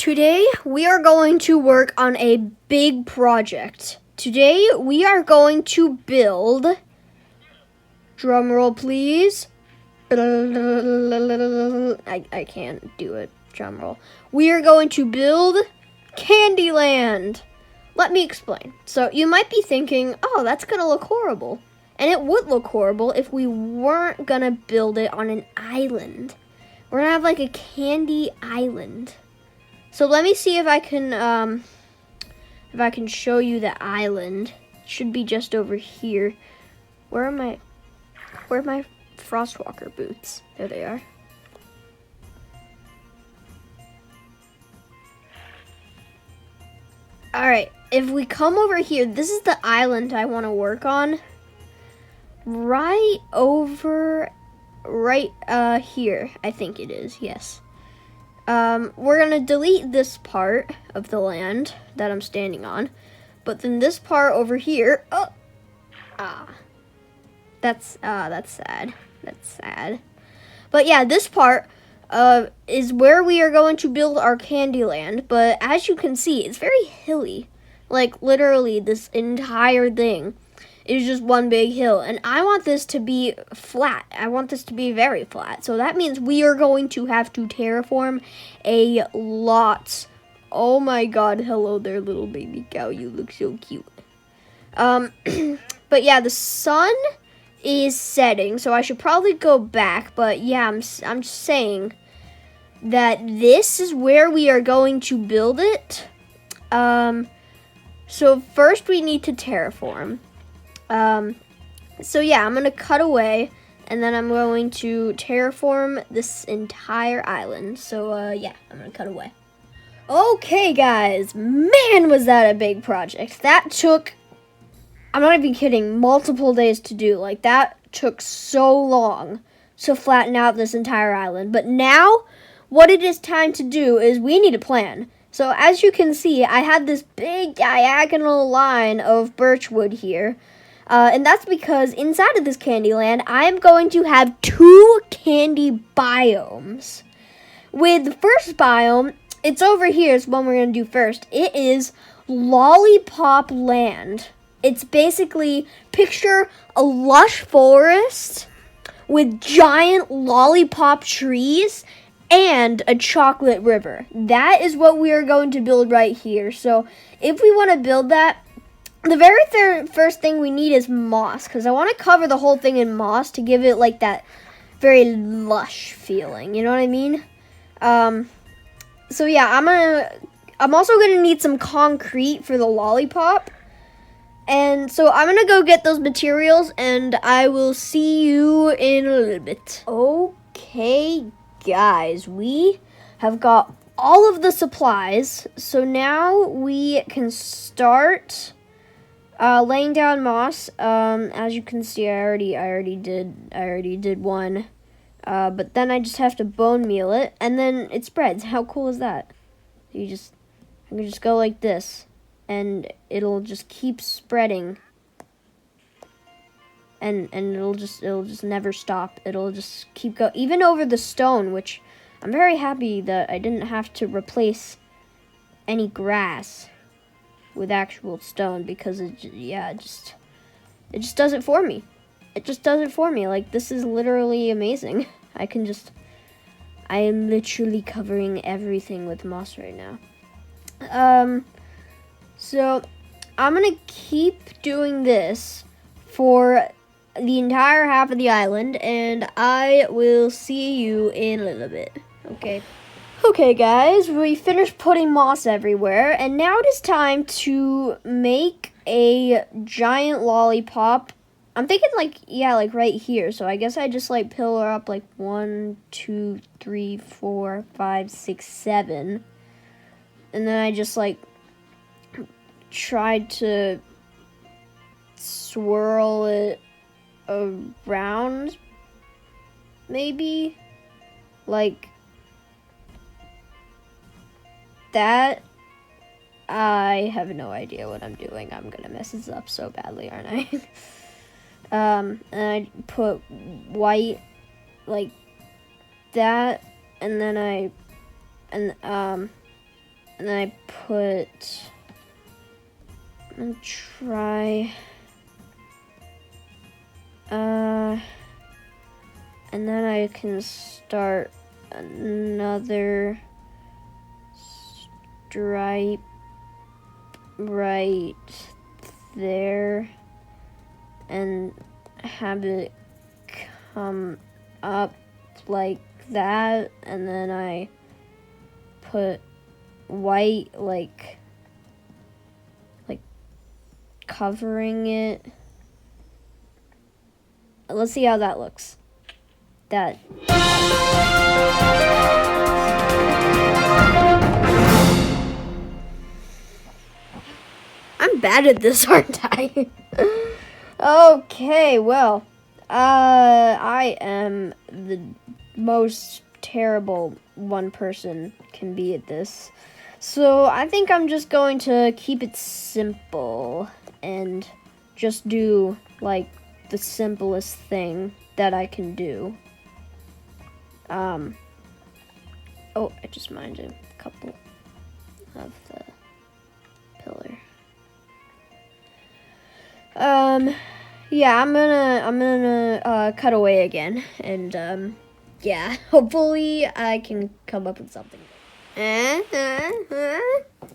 Today we are going to work on a big project. Today we are going to build, drum roll please. I can't do it, drum roll. We are going to build Candyland. Let me explain. So you might be thinking, oh, that's gonna look horrible. And it would look horrible if we weren't gonna build it on an island. We're gonna have like a candy island. So let me see if I can show you the island. It should be just over here. Where are my Frostwalker boots? There they are. All right, if we come over here, this is the island I want to work on. Right here, I think it is, yes. We're gonna delete this part of the land that I'm standing on, but then this part over here, that's sad. That's sad. But yeah, this part is where we are going to build our Candyland. But as you can see, it's very hilly. Like literally, this entire thing is just one big hill, and I want this to be flat. I want this to be very flat. So that means we are going to have to terraform a lot. Oh my god, hello there, little baby cow. You look so cute. But yeah, the sun is setting, so I should probably go back. But yeah, I'm just saying that this is where we are going to build it. So first we need to terraform. So yeah, I'm gonna cut away, and then I'm going to terraform this entire island. So yeah, I'm gonna cut away. Okay guys, man was that a big project. That took, I'm not even kidding, multiple days to do. Like that took so long to flatten out this entire island. But now, what it is time to do is we need a plan. So as you can see, I had this big diagonal line of birchwood here. And that's because inside of this Candyland, I'm going to have 2 candy biomes. With the first biome, it's over here, it's one we're going to do first. It is Lollipop Land. It's basically, picture a lush forest with giant lollipop trees and a chocolate river. That is what we are going to build right here. So if we want to build that, the very first thing we need is moss, because I want to cover the whole thing in moss to give it like that very lush feeling. You know what I mean? So yeah, I'm also gonna need some concrete for the lollipop, and so I'm gonna go get those materials, and I will see you in a little bit. Okay, guys, we have got all of the supplies, so now we can start laying down moss. As you can see, I already did one. But then I just have to bone meal it, and then it spreads. How cool is that? I can just go like this, and it'll just keep spreading. And it'll just never stop. It'll just keep go, even over the stone, which I'm very happy that I didn't have to replace any grass with actual stone, because it just does it for me. It just does it for me. Like, this is literally amazing. I am literally covering everything with moss right now. So I'm gonna keep doing this for the entire half of the island, and I will see you in a little bit. Okay guys, we finished putting moss everywhere, and now it is time to make a giant lollipop. I'm thinking like right here. So I guess I just like pillar up like 1, 2, 3, 4, 5, 6, 7. And then I just like tried to swirl it around, maybe like that. I have no idea what I'm doing. I'm gonna mess this up so badly, aren't I? And I put white like that, and then And then I put, I'm gonna try, and then I can start another stripe right there and have it come up like that, and then I put white like covering it. Let's see how that looks. That I'm bad at this, aren't I? Okay, well, I am the most terrible one person can be at this. So I think I'm just going to keep it simple and just do like the simplest thing that I can do. Oh, I just mined a couple of the pillar. Yeah, I'm gonna cut away again, and yeah, hopefully I can come up with something.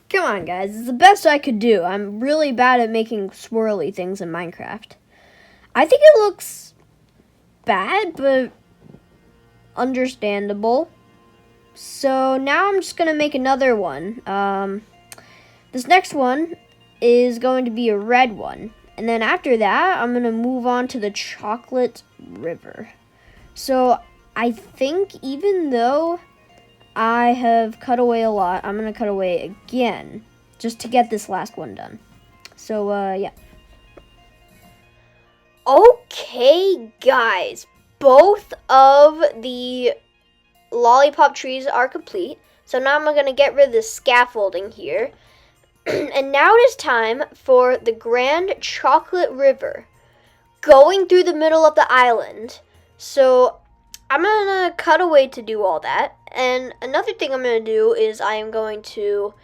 Come on, guys, it's the best I could do. I'm really bad at making swirly things in Minecraft. I think it looks bad, but understandable. So now I'm just gonna make another one. This next one is going to be a red one. And then after that, I'm going to move on to the chocolate river. So I think even though I have cut away a lot, I'm going to cut away again just to get this last one done. So, yeah. Okay, guys. Both of the lollipop trees are complete. So now I'm going to get rid of the scaffolding here. And now it is time for the Grand Chocolate River going through the middle of the island. So I'm going to cut away to do all that. And another thing I'm going to do is I am going to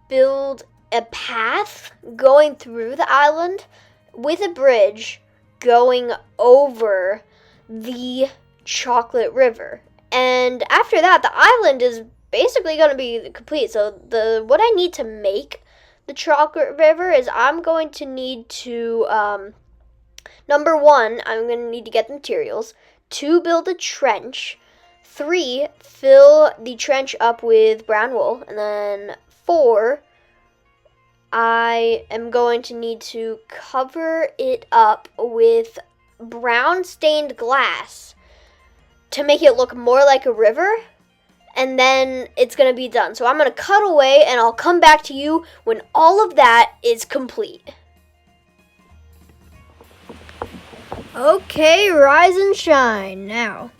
build a path going through the island with a bridge going over the Chocolate River. And after that, the island is basically going to be complete. So what I need to make the Chocolate River is I'm going to need to, number 1, I'm going to need to get the materials. 2, build a trench. 3, fill the trench up with brown wool. And then 4, I am going to need to cover it up with brown stained glass to make it look more like a river. And then it's going to be done. So I'm going to cut away, and I'll come back to you when all of that is complete. Okay, rise and shine. Now,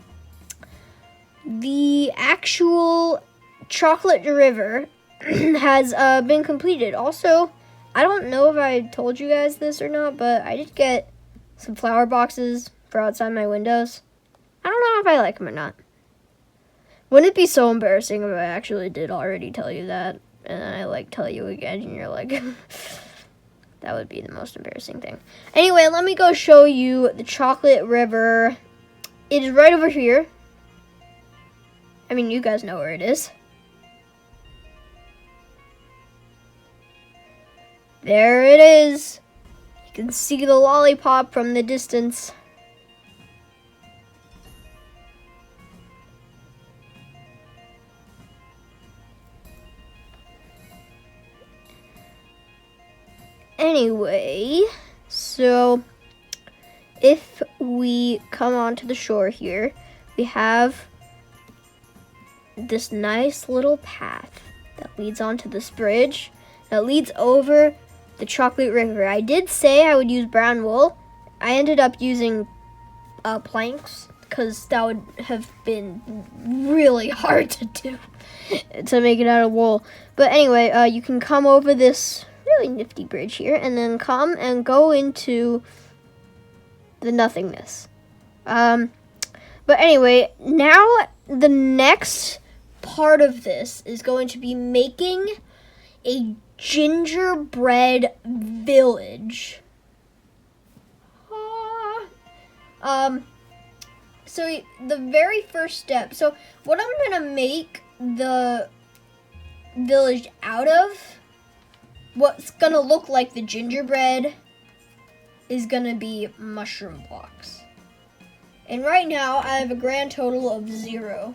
the actual chocolate river has been completed. Also, I don't know if I told you guys this or not, but I did get some flower boxes for outside my windows. I don't know if I like them or not. Wouldn't it be so embarrassing if I actually did already tell you that, and then I, tell you again, and you're like, that would be the most embarrassing thing. Anyway, let me go show you the chocolate river. It is right over here. I mean, you guys know where it is. There it is. You can see the lollipop from the distance. Anyway, so if we come onto the shore here, we have this nice little path that leads onto this bridge that leads over the chocolate river. I did say I would use brown wool. I ended up using planks because that would have been really hard to do to make it out of wool. But anyway, you can come over this really nifty bridge here and then come and go into the nothingness. But anyway, now the next part of this is going to be making a gingerbread village. So the very first step, so what I'm gonna make the village out of, what's gonna look like the gingerbread, is gonna be mushroom blocks. And right now I have a grand total of 0.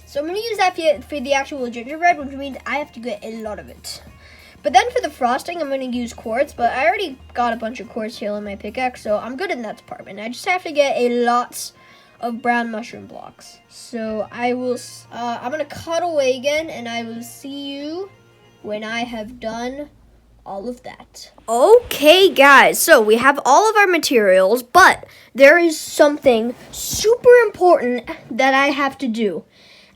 So I'm gonna use that for the actual gingerbread, which means I have to get a lot of it. But then for the frosting, I'm going to use quartz, but I already got a bunch of quartz here on my pickaxe, so I'm good in that department. I just have to get a lot of brown mushroom blocks. So I'm going to cut away again, and I will see you when I have done all of that. Okay, guys, so we have all of our materials, but there is something super important that I have to do.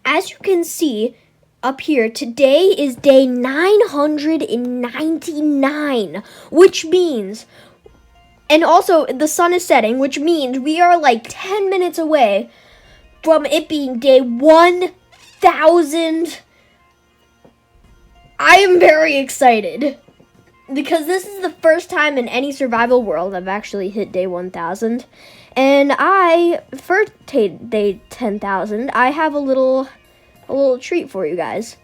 As you can see, up here, today is day 999, which means, and also the sun is setting, which means we are like 10 minutes away from it being day 1000. I am very excited because this is the first time in any survival world I've actually hit day 1000. And for day 10,000, I have a little treat for you guys.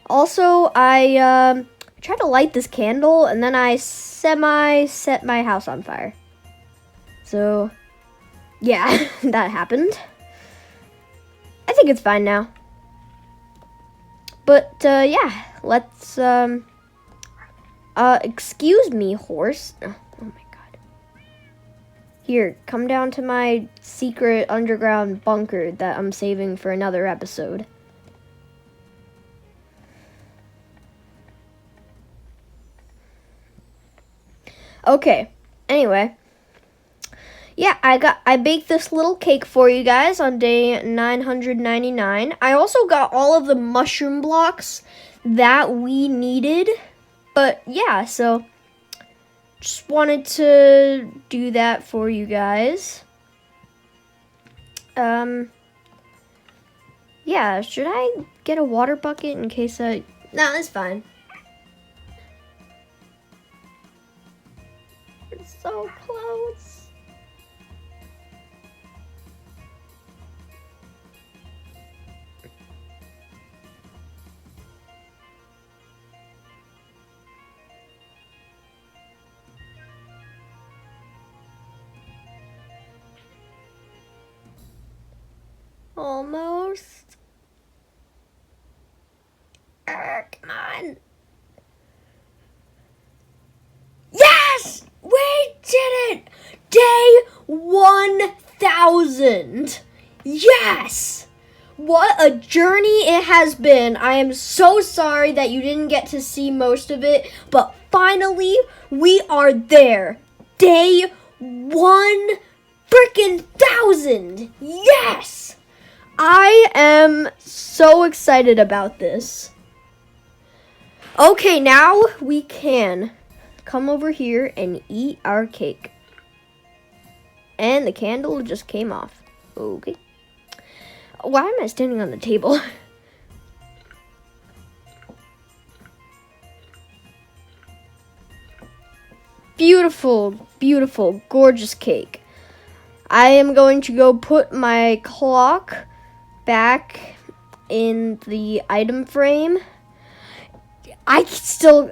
Also, I tried to light this candle, and then I set my house on fire. So, yeah, that happened. I think it's fine now. But, yeah, let's, excuse me, horse. Oh my god. Here, come down to my secret underground bunker that I'm saving for another episode. Okay, anyway. Yeah, I baked this little cake for you guys on day 999. I also got all of the mushroom blocks that we needed. But yeah, so just wanted to do that for you guys. Yeah, should I get a water bucket in case No, that's fine. It's so close. Almost. Come on. Yes! We did it! Day 1000. Yes! What a journey it has been. I am so sorry that you didn't get to see most of it, but finally we are there. Day 1000. Yes! I am so excited about this. Okay, now we can come over here and eat our cake. And the candle just came off. Okay. Why am I standing on the table? Beautiful, beautiful, gorgeous cake. I am going to go put my clock back in the item frame. I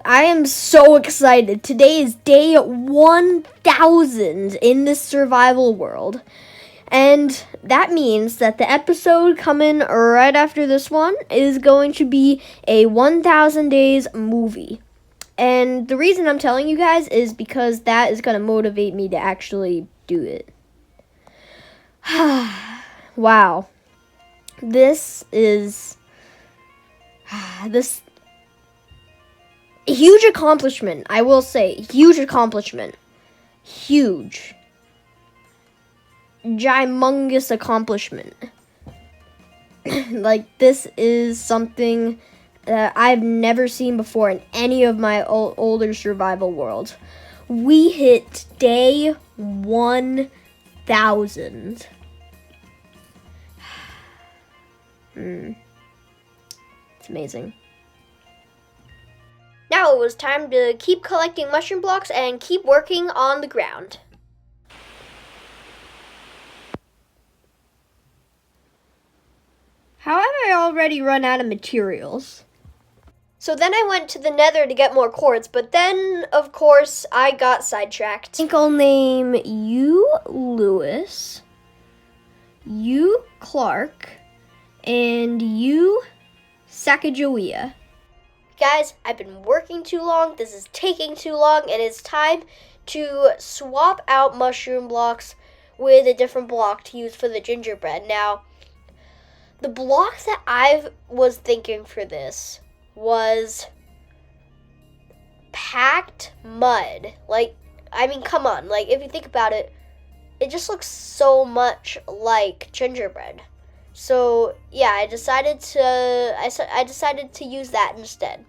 am so excited. Today is day 1000 in this survival world. And that means that the episode coming right after this one is going to be a 1000 days movie. And the reason I'm telling you guys is because that is going to motivate me to actually do it. Wow. This is huge accomplishment, I will say. Huge accomplishment. Huge. Gymongous accomplishment. Like, this is something that I've never seen before in any of my older survival worlds. We hit day 1000. It's amazing. Now it was time to keep collecting mushroom blocks and keep working on the ground. How have I already run out of materials? So then I went to the nether to get more quartz, but then, of course, I got sidetracked. I think I'll name you Lewis, you Clark, and you Sacagawea. Guys, I've been working too long, this is taking too long, and it's time to swap out mushroom blocks with a different block to use for the gingerbread. Now, the block that I was thinking for this was packed mud. Like, I mean, come on. Like, if you think about it, it just looks so much like gingerbread. So, yeah, I decided to use that instead.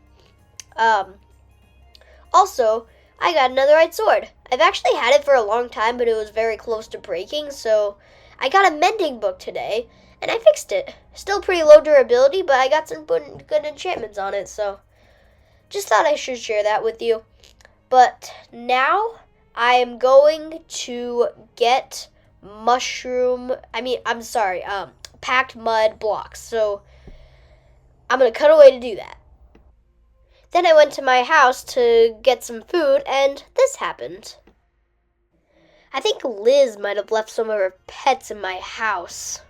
Also, I got a netherite sword. I've actually had it for a long time, but it was very close to breaking, so I got a mending book today, and I fixed it. Still pretty low durability, but I got some good enchantments on it, so just thought I should share that with you. But now I am going to get packed mud blocks. So I'm going to cut away to do that. Then I went to my house to get some food, and this happened. I think Liz might have left some of her pets in my house.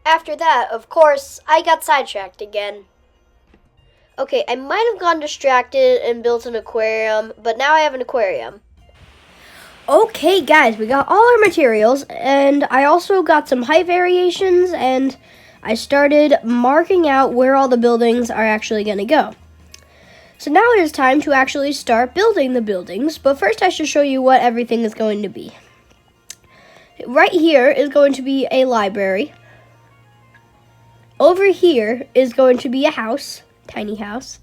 After that, of course, I got sidetracked again. Okay, I might have gotten distracted and built an aquarium, but now I have an aquarium. Okay, guys, we got all our materials, and I also got some height variations, and I started marking out where all the buildings are actually going to go. So now it is time to actually start building the buildings, but first I should show you what everything is going to be. Right here is going to be a library. Over here is going to be a house, tiny house.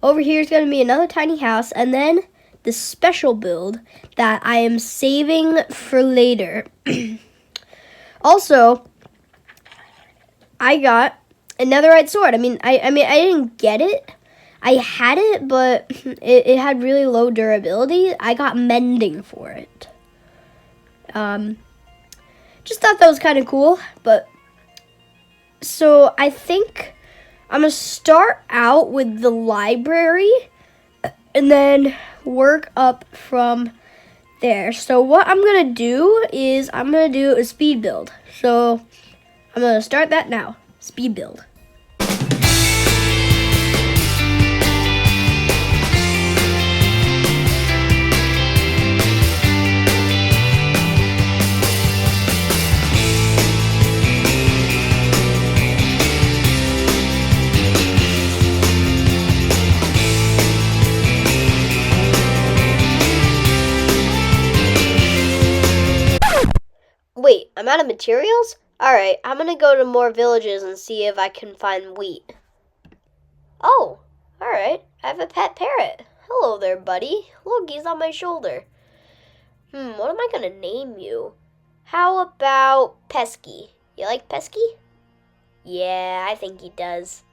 Over here is going to be another tiny house, and then the special build that I am saving for later. Also, I got a netherite sword. I mean, I didn't get it. I had it, but it had really low durability. I got mending for it. Just thought that was kind of cool, but so I think I'm going to start out with the library and then work up from there. So what I'm going to do is I'm going to do a speed build. So I'm going to start that now. Speed build. Wait, I'm out of materials? Alright, I'm gonna go to more villages and see if I can find wheat. Oh, alright, I have a pet parrot. Hello there, buddy. Look, he's on my shoulder. What am I gonna name you? How about Pesky? You like Pesky? Yeah, I think he does.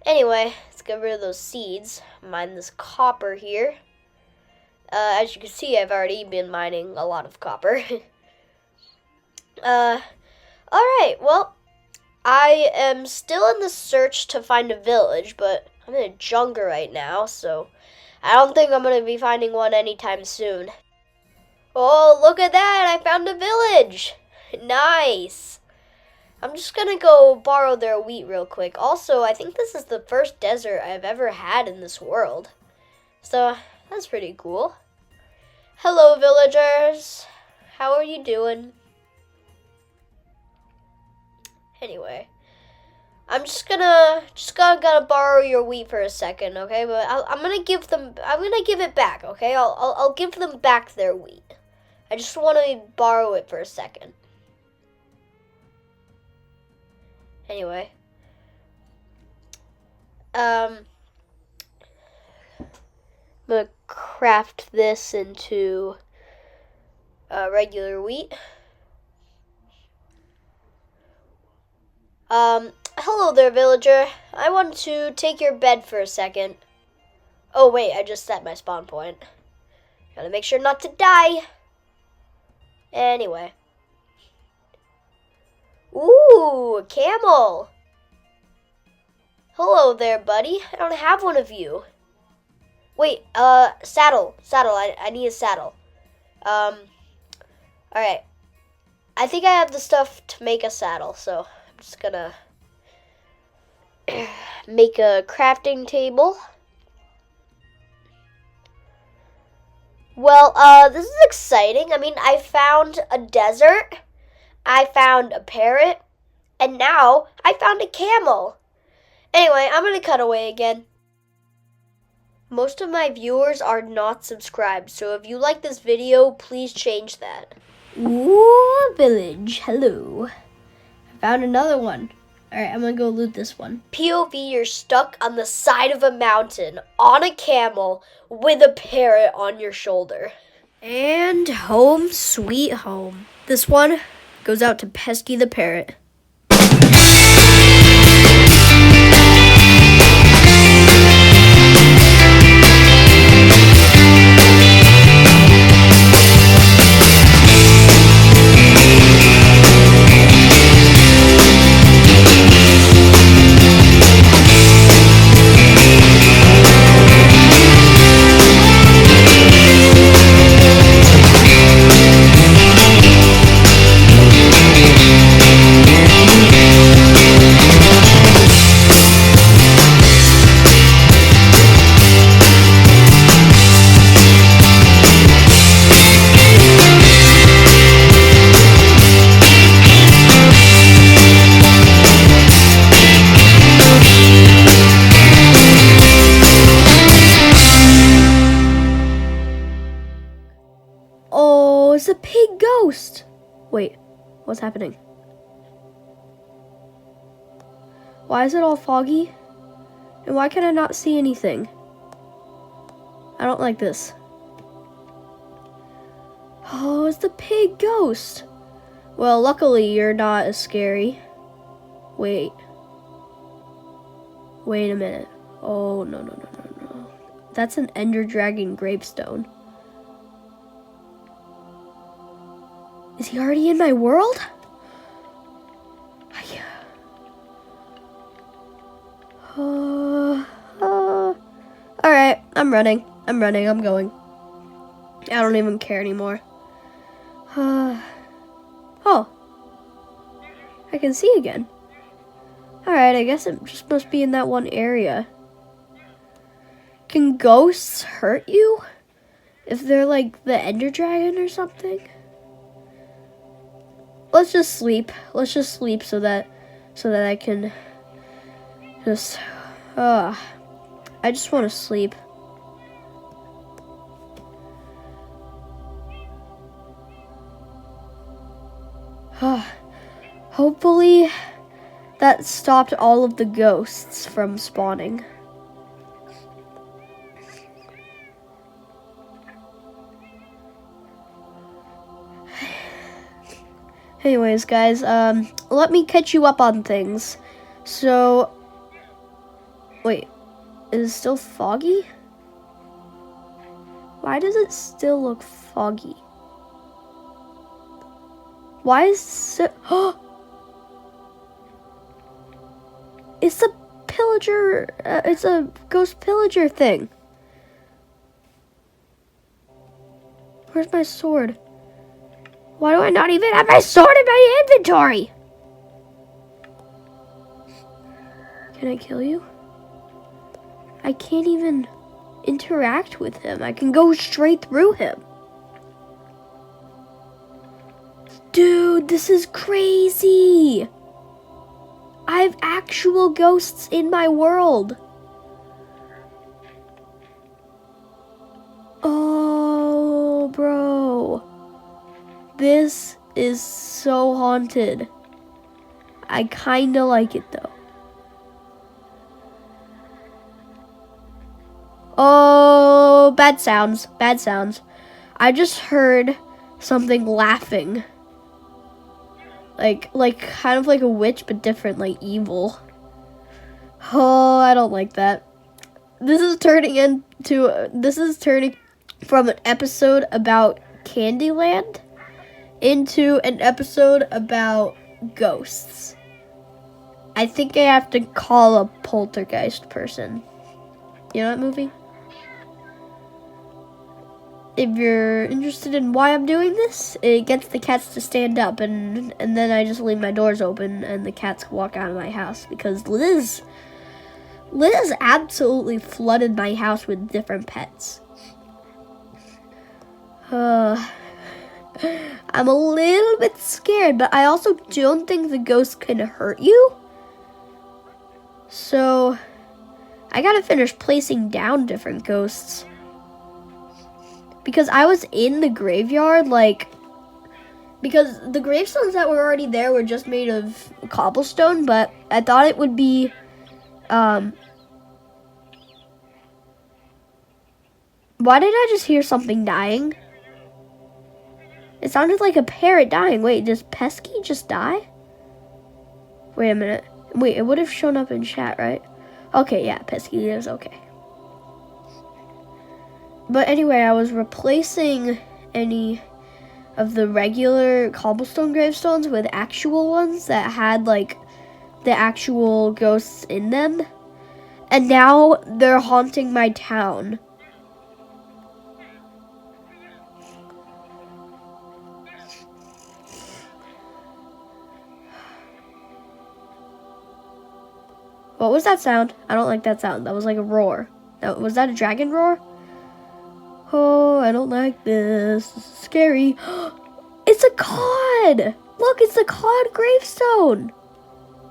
Anyway, let's get rid of those seeds. Mine this copper here. As you can see, I've already been mining a lot of copper. Alright, well, I am still in the search to find a village, but I'm in a jungle right now, so I don't think I'm going to be finding one anytime soon. Oh, look at that, I found a village! Nice! I'm just going to go borrow their wheat real quick. Also, I think this is the first desert I've ever had in this world, so that's pretty cool. Hello, villagers! How are you doing? Anyway, I'm just gonna borrow your wheat for a second, okay? But I'm gonna give it back, okay? I'll give them back their wheat. I just want to borrow it for a second. Anyway, I'm gonna craft this into regular wheat. Hello there, villager. I want to take your bed for a second. Oh, wait, I just set my spawn point. Gotta make sure not to die. Anyway. Ooh, a camel. Hello there, buddy. I don't have one of you. Wait, saddle. I need a saddle. Alright. I think I have the stuff to make a saddle, so I'm just gonna make a crafting table. Well, this is exciting. I mean, I found a desert, I found a parrot, and now I found a camel. Anyway, I'm gonna cut away again. Most of my viewers are not subscribed, so if you like this video, please change that. Ooh, village, hello. I found another one. Alright, I'm gonna go loot this one. POV, you're stuck on the side of a mountain, on a camel, with a parrot on your shoulder. And home sweet home. This one goes out to Pesky the parrot. Oh, it's a pig ghost. Wait, what's happening? Why is it all foggy? And why can I not see anything? I don't like this. Oh, it's the pig ghost. Well, luckily you're not as scary. Wait a minute. Oh, no. That's an Enderdragon gravestone. Is he already in my world? Alright, I'm running. I'm going. I don't even care anymore. Oh. I can see again. Alright, I guess it just must be in that one area. Can ghosts hurt you? If they're like the Enderdragon or something? Let's just sleep. So that I can just I just want to sleep. Hopefully that stopped all of the ghosts from spawning. Anyways, guys, let me catch you up on things. So, wait, is it still foggy? Why does it still look foggy? Why is it? It's a pillager. It's a ghost pillager thing. Where's my sword? Why do I not even have my sword in my inventory? Can I kill you? I can't even interact with him. I can go straight through him. Dude, this is crazy. I have actual ghosts in my world. Oh, bro. This is so haunted. I kinda like it though. Oh, bad sounds. I just heard something laughing. Like kind of like a witch, but different, like evil. Oh, I don't like that. This is turning from an episode about Candyland into an episode about ghosts. I think I have to call a poltergeist person. You know that movie? If you're interested in why I'm doing this, it gets the cats to stand up, and then I just leave my doors open and the cats walk out of my house because Liz absolutely flooded my house with different pets. I'm a little bit scared, but I also don't think the ghost can hurt you. So I gotta finish placing down different ghosts. Because I was in the graveyard, because the gravestones that were already there were just made of cobblestone, but I thought it would be, why did I just hear something dying? It sounded like a parrot dying. Wait, does Pesky just die? Wait a minute. Wait, it would have shown up in chat, right? Okay, yeah, Pesky is okay. But anyway, I was replacing any of the regular cobblestone gravestones with actual ones that had, like, the actual ghosts in them. And now they're haunting my town. What was that sound? I don't like that sound. That was like a roar. Was that a dragon roar? Oh, I don't like this. This is scary. It's a cod! Look, it's the cod gravestone.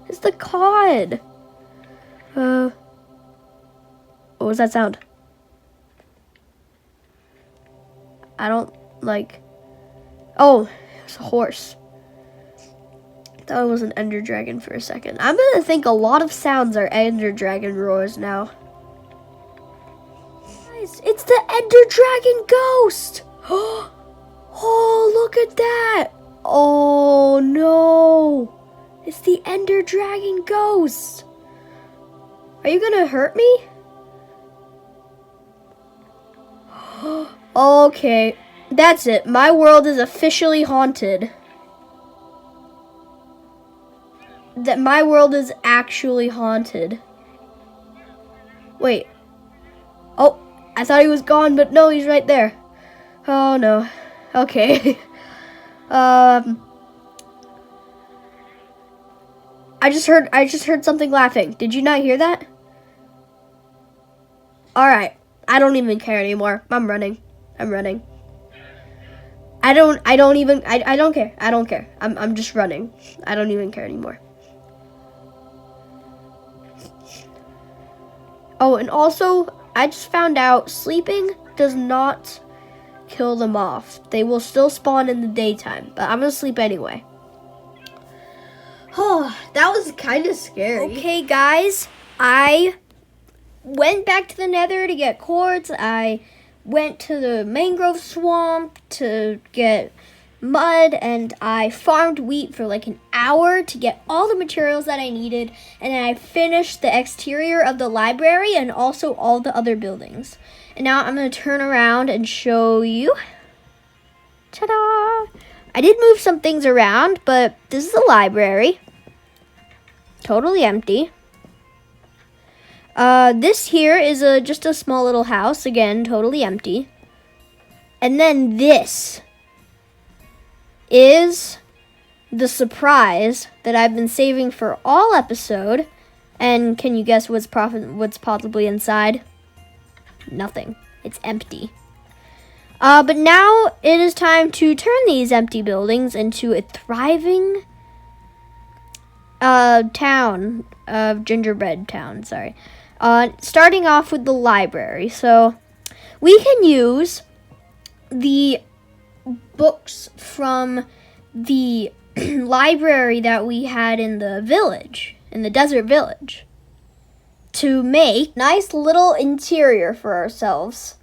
It's the cod. What was that sound? I don't like... Oh, it's a horse. I thought it was an Enderdragon for a second. I'm gonna think a lot of sounds are Enderdragon roars now. It's the Enderdragon ghost! Oh, look at that! Oh no! It's the Enderdragon ghost! Are you gonna hurt me? Okay, that's it. My world is officially haunted. My world is actually haunted. Wait. Oh. I thought he was gone, but no, he's right there. Oh no. Okay. I just heard something laughing. Did you not hear that? All right. I don't even care anymore. I'm running. I don't care. I'm just running. I don't even care anymore. Oh, and also I just found out sleeping does not kill them off. They will still spawn in the daytime, but I'm gonna sleep anyway. Oh, that was kind of scary. Okay, guys, I went back to the nether to get quartz. I went to the mangrove swamp to get mud, and I farmed wheat for like an hour to get all the materials that I needed, and then I finished the exterior of the library and also all the other buildings. And now I'm going to turn around and show you. Ta-da! I did move some things around, but this is the library. Totally empty. This here is just a small little house. Again, totally empty. And then this is the surprise that I've been saving for all episode. And can you guess what's possibly inside? Nothing. It's empty. But now it is time to turn these empty buildings into a thriving town, gingerbread town, sorry. Starting off with the library. So we can use the books from the library that we had in the village, in the desert village, to make nice little interior for ourselves.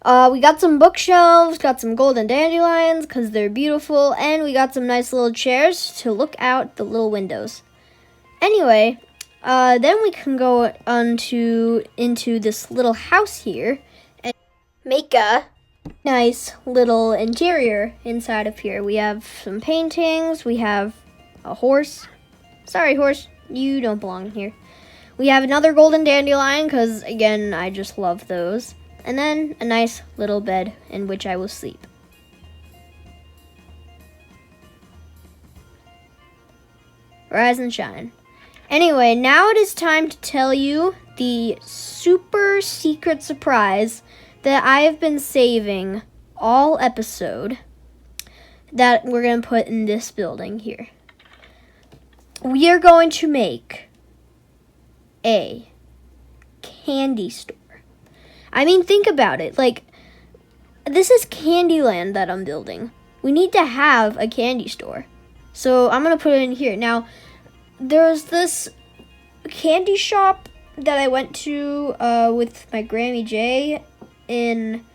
We got some bookshelves, got some golden dandelions because they're beautiful, and we got some nice little chairs to look out the little windows. Anyway, then we can go into this little house here and make a nice little interior inside of here. We have some paintings, we have a horse. Sorry, horse, you don't belong here. We have another golden dandelion because, again, I just love those. And then a nice little bed in which I will sleep. Rise and shine. Anyway, now it is time to tell you the super secret surprise that I have been saving all episode that we're going to put in this building here. We are going to make a candy store. I mean, think about it. Like, this is Candyland that I'm building. We need to have a candy store. So I'm going to put it in here. Now, there's this candy shop that I went to with my Grammy J and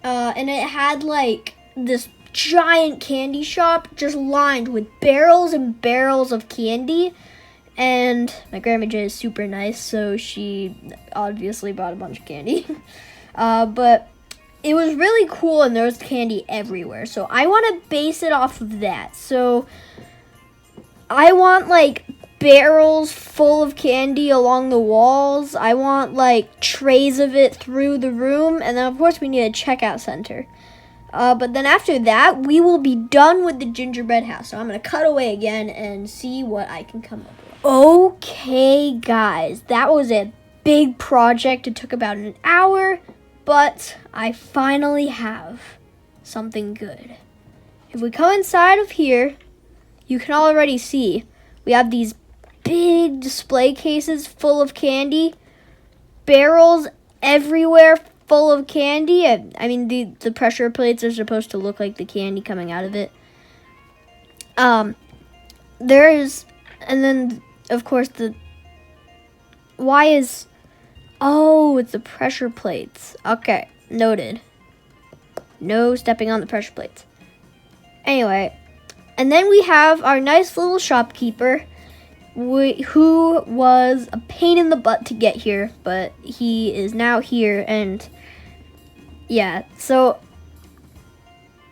it had like this giant candy shop just lined with barrels and barrels of candy. And my Grandma J is super nice, so she obviously bought a bunch of candy. But it was really cool, and there was candy everywhere. So I want to base it off of that. So I want, like, barrels full of candy along the walls. I want, like, trays of it through the room. And then, of course, we need a checkout center. But then after that, we will be done with the gingerbread house. So I'm going to cut away again and see what I can come up with. Okay, guys, that was a big project. It took about an hour, but I finally have something good. If we come inside of here, you can already see we have these big display cases full of candy, barrels everywhere full of candy. I mean, the pressure plates are supposed to look like the candy coming out of it. And then, of course, it's the pressure plates. Okay, noted. No stepping on the pressure plates. Anyway, and then we have our nice little shopkeeper, who was a pain in the butt to get here, but he is now here, and yeah, so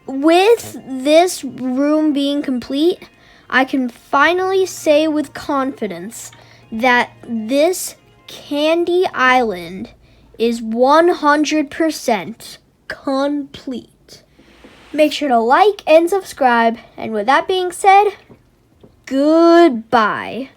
with this room being complete, I can finally say with confidence that this candy island is 100% complete. Make sure to like and subscribe, and with that being said, goodbye.